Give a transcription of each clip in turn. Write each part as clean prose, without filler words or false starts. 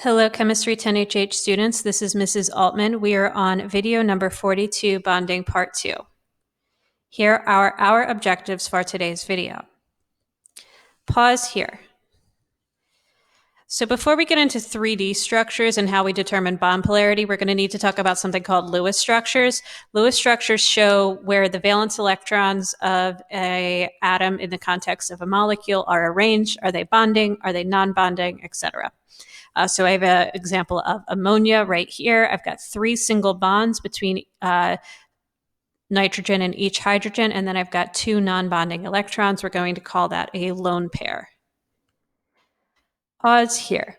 Hello, Chemistry 10HH students. This is Mrs. Altman. We are on video number 42, Bonding Part 2. Here are our objectives for today's video. Pause here. So before we get into 3D structures and how we determine bond polarity, we're going to need to talk about something called Lewis structures. Lewis structures show where the valence electrons of an atom in the context of a molecule are arranged. Are they bonding? Are they non-bonding, etc.? So I have an example of ammonia right here. I've got 3 single bonds between nitrogen and each hydrogen, and then I've got 2 non-bonding electrons. We're going to call that a lone pair. Pause here.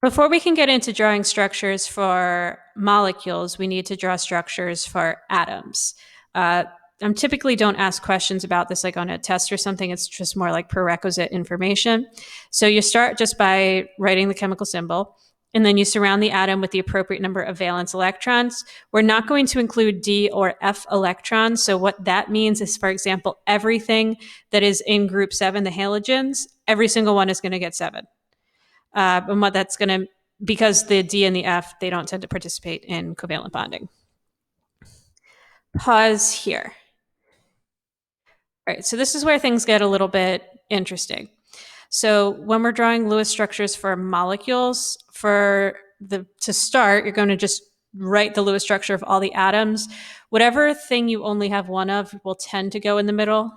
Before we can get into drawing structures for molecules, we need to draw structures for atoms. I typically don't ask questions about this like on a test or something. It's just more like prerequisite information. So you start just by writing the chemical symbol, and then you surround the atom with the appropriate number of valence electrons. We're not going to include D or F electrons. So what that means is, for example, everything that is in group 7, the halogens, every single one is going to get 7. And what that's going to, because the D and the F, they don't tend to participate in covalent bonding. Pause here. All right, so this is where things get a little bit interesting. So when we're drawing Lewis structures for molecules, to start, you're going to just write the Lewis structure of all the atoms. Whatever thing you only have one of will tend to go in the middle.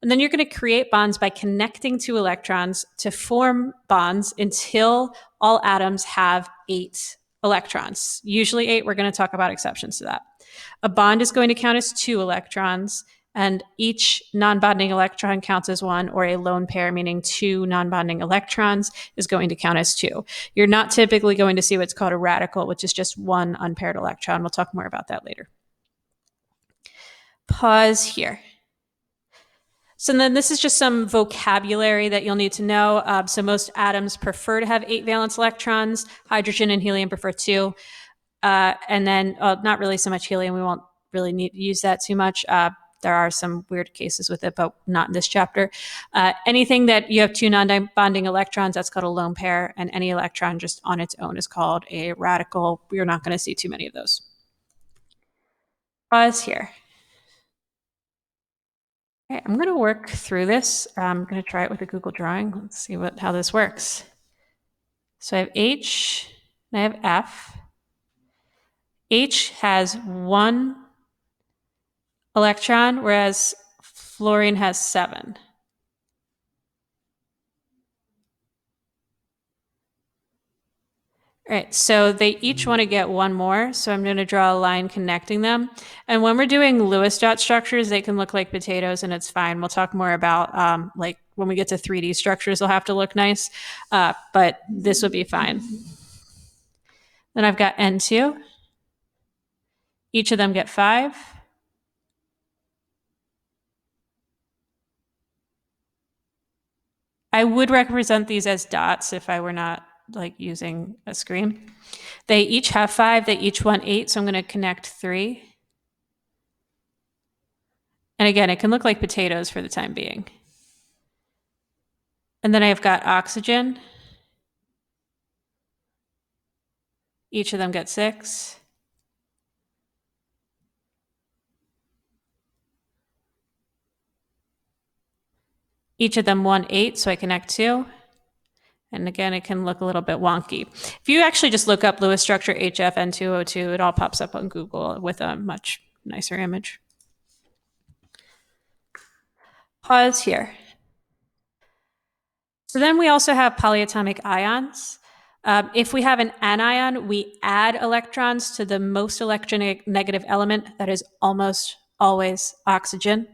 And then you're going to create bonds by connecting 2 electrons to form bonds until all atoms have 8 electrons. Usually 8, we're going to talk about exceptions to that. A bond is going to count as 2 electrons, and each non-bonding electron counts as 1, or a lone pair, meaning 2 non-bonding electrons, is going to count as 2. You're not typically going to see what's called a radical, which is just 1 unpaired electron. We'll talk more about that later. Pause here. So then this is just some vocabulary that you'll need to know. So most atoms prefer to have 8 valence electrons. Hydrogen and helium prefer 2. And then not really so much helium. We won't really need to use that too much. There are some weird cases with it, but not in this chapter. Anything that you have 2 non-bonding electrons, that's called a lone pair. And any electron just on its own is called a radical. We're not going to see too many of those. Pause here. Okay, I'm going to work through this. I'm going to try it with a Google Drawing. Let's see how this works. So I have H and I have F. H has 1 electron, whereas fluorine has 7. All right, so they each want to get 1 more, so I'm going to draw a line connecting them. And when we're doing Lewis dot structures, they can look like potatoes, and it's fine. We'll talk more about, like, when we get to 3D structures, they'll have to look nice, but this would be fine. Then I've got N2. Each of them get 5. I would represent these as dots if I were not like using a screen. They each have 5, they each want 8, so I'm going to connect 3. And again, it can look like potatoes for the time being. And then I've got oxygen. Each of them get 6. Each of them want 8, so I connect 2. And again, it can look a little bit wonky. If you actually just look up Lewis structure HFN2O2, it all pops up on Google with a much nicer image. Pause here. So then we also have polyatomic ions. If we have an anion, we add electrons to the most electronegative element, that is almost always oxygen.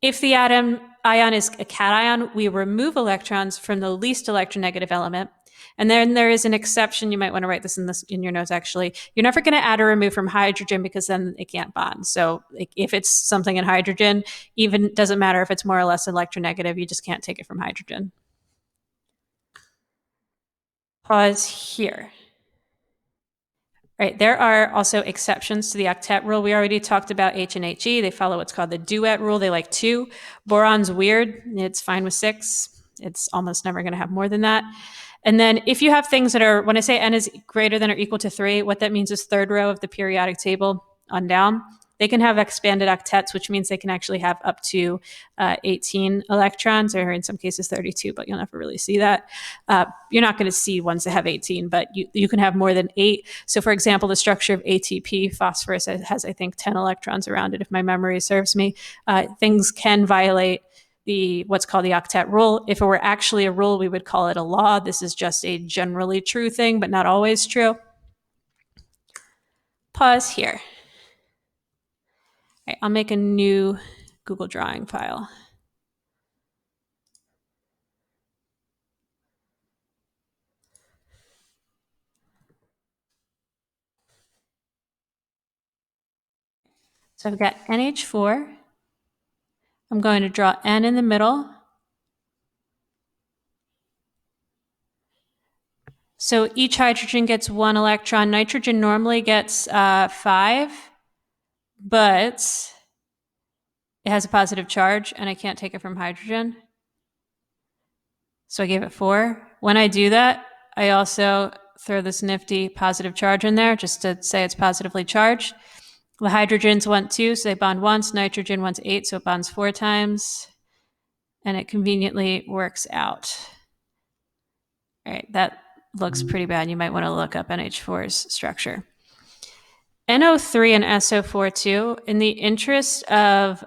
If the ion is a cation, we remove electrons from the least electronegative element. And then there is an exception. You might want to write this in your notes, actually. You're never going to add or remove from hydrogen because then it can't bond. So if it's something in hydrogen, even doesn't matter if it's more or less electronegative, you just can't take it from hydrogen. Pause here. Right, there are also exceptions to the octet rule. We already talked about H and He. They follow what's called the duet rule. They like 2. Boron's weird. It's fine with 6. It's almost never going to have more than that. And then if you have things that are, when I say n is greater than or equal to 3, what that means is third row of the periodic table on down. They can have expanded octets, which means they can actually have up to 18 electrons, or in some cases 32, but you'll never really see that. You're not going to see ones that have 18, but you can have more than 8. So for example, the structure of ATP, phosphorus, has, I think, 10 electrons around it, if my memory serves me. Things can violate what's called the octet rule. If it were actually a rule, we would call it a law. This is just a generally true thing, but not always true. Pause here. All right, I'll make a new Google Drawing file. So I've got NH4. I'm going to draw N in the middle. So each hydrogen gets 1 electron. Nitrogen normally gets 5, but it has a positive charge, and I can't take it from hydrogen. So I gave it 4. When I do that, I also throw this nifty positive charge in there just to say it's positively charged. The hydrogens want 2, so they bond once. Nitrogen wants 8, so it bonds 4 times. And it conveniently works out. All right, that looks pretty bad. You might want to look up NH4's structure. NO3 and SO4 too. In the interest of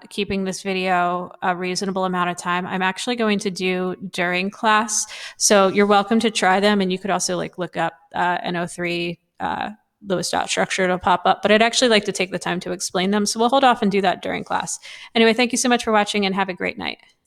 keeping this video a reasonable amount of time, I'm actually going to do during class. So you're welcome to try them, and you could also look up NO3 Lewis dot structure. It'll pop up. But I'd actually like to take the time to explain them. So we'll hold off and do that during class. Anyway, thank you so much for watching, and have a great night.